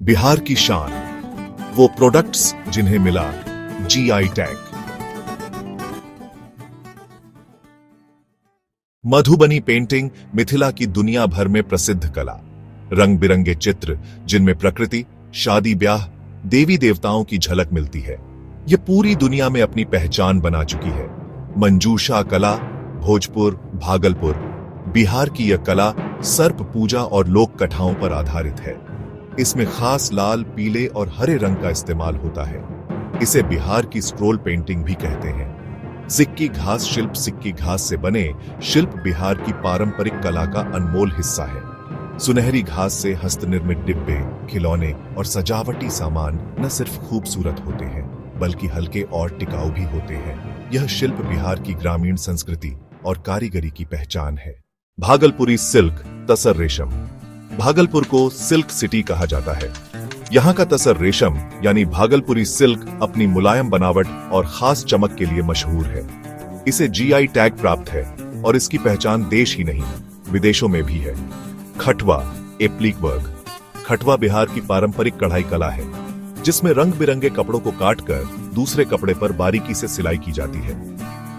बिहार की शान, वो प्रोडक्ट्स जिन्हें मिला GI tag. Madhubani painting Mithila की दुनिया भर में प्रसिद्ध कला। रंग बिरंगे चित्र जिनमें प्रकृति, शादी ब्याह, देवी देवताओं की झलक मिलती है। यह पूरी दुनिया में अपनी पहचान बना चुकी है। मंजूषा कला, भोजपुर, भागलपुर। बिहार की यह कला सर्प पूजा और लोक कथाओं पर आधारित है। इसमें खास लाल, पीले और हरे रंग का इस्तेमाल होता है। इसे बिहार की स्क्रोल पेंटिंग भी कहते हैं। सिक्की घास शिल्प, सिक्की घास से बने शिल्प बिहार की पारंपरिक कला का अनमोल हिस्सा है। सुनहरी घास से हस्तनिर्मित डिब्बे, खिलौने और सजावटी सामान न सिर्फ खूबसूरत होते हैं बल्कि हल्के और टिकाऊ भी होते हैं। यह शिल्प बिहार की ग्रामीण संस्कृति और कारीगरी की पहचान है। भागलपुरी सिल्क, तसर रेशम। भागलपुर को सिल्क सिटी कहा जाता है। यहाँ का तसर रेशम यानी भागलपुरी सिल्क अपनी मुलायम बनावट और खास चमक के लिए मशहूर है। इसे जीआई टैग प्राप्त है और इसकी पहचान देश ही नहीं विदेशों में भी है। खटवा, एप्लिक वर्क। खटवा बिहार की पारंपरिक कढ़ाई कला है जिसमें रंग बिरंगे कपड़ों को काटकर दूसरे कपड़े पर बारीकी से सिलाई की जाती है।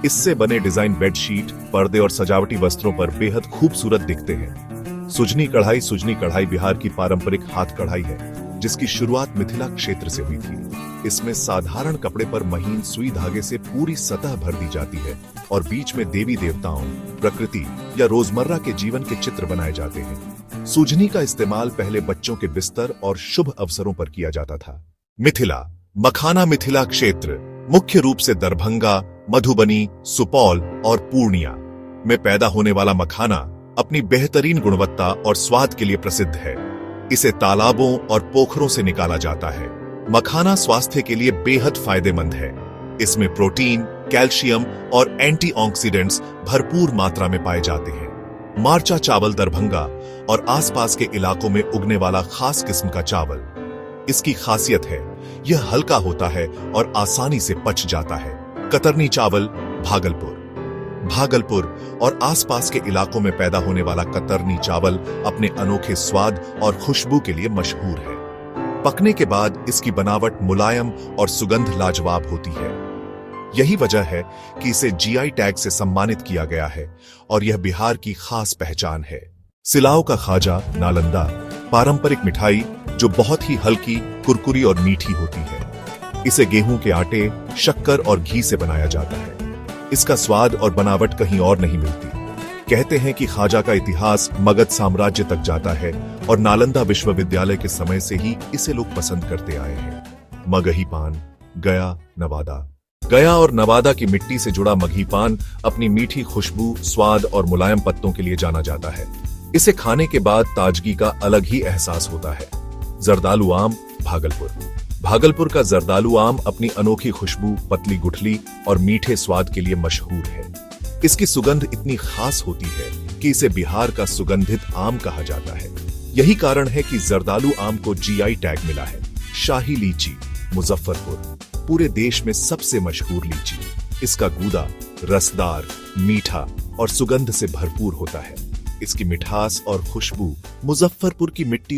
इससे बने डिजाइन बेडशीट, पर्दे और सजावटी वस्त्रों पर बेहद खूबसूरत दिखते हैं। सुजनी कढ़ाई। सुजनी कढ़ाई बिहार की पारंपरिक हाथ कढ़ाई है जिसकी शुरुआत मिथिला क्षेत्र से हुई थी। इसमें साधारण कपड़े पर महीन सुई धागे से पूरी सतह भर दी जाती है और बीच में देवी देवताओं, प्रकृति या रोजमर्रा के जीवन के चित्र बनाए जाते हैं। सुजनी का इस्तेमाल पहले बच्चों के बिस्तर और शुभ अवसरों पर किया जाता था। मिथिला, मखाना। मिथिला क्षेत्र मुख्य रूप से दरभंगा, मधुबनी, सुपौल और पूर्णिया में पैदा होने वाला मखाना अपनी बेहतरीन गुणवत्ता और स्वाद के लिए प्रसिद्ध है। इसे तालाबों और पोखरों से निकाला जाता है। मखाना स्वास्थ्य के लिए बेहद फायदेमंद है। इसमें प्रोटीन, कैल्शियम और एंटीऑक्सीडेंट्स भरपूर मात्रा में पाए जाते हैं। मार्चा चावल दरभंगा और आसपास के इलाकों में उगने वाला खास किस्म का चावल। इसकी खासियत है यह हल्का होता है और आसानी से पच जाता है। कतरनी चावल भागलपुर और आसपास के इलाकों में पैदा होने वाला कतरनी चावल अपने अनोखे स्वाद और खुशबू के लिए मशहूर है। पकने के बाद इसकी बनावट मुलायम और सुगंध लाजवाब होती है। यही वजह है कि इसे जीआई टैग से सम्मानित किया गया है और यह बिहार की खास पहचान है। सिलाव का खाजा, नालंदा। पारंपरिक मिठाई जो बहुत ही हल्की, कुरकुरी और मीठी होती है। इसे गेहूं के आटे, शक्कर और घी से बनाया जाता है। इसका स्वाद और बनावट कहीं और नहीं मिलती। कहते हैं कि खाजा का इतिहास मगध साम्राज्य तक जाता है और नालंदा विश्वविद्यालय के समय से ही इसे लोग पसंद करते आए हैं। मगही पान, गया, नवादा। गया और नवादा की मिट्टी से जुड़ा मगही पान अपनी मीठी खुशबू, स्वाद और मुलायम पत्तों के लिए जाना जाता है। इसे खाने के बाद ताजगी का अलग ही एहसास होता है। जर्दालू आम, भागलपुर का जर्दालू आम अपनी अनोखी खुशबू, पतली गुठली और मीठे स्वाद के लिए मशहूर है। इसकी सुगंध इतनी खास होती है कि इसे बिहार का सुगंधित आम कहा जाता है। यही कारण है कि जर्दालू आम को जीआई टैग मिला है। शाही लीची, मुजफ्फरपुर। पूरे देश में सबसे मशहूर लीची। इसका गूदा रसदार, मीठा और सुगंध से भरपूर होता है। इसकी मिठास और खुशबू मुजफ्फरपुर की मिट्टी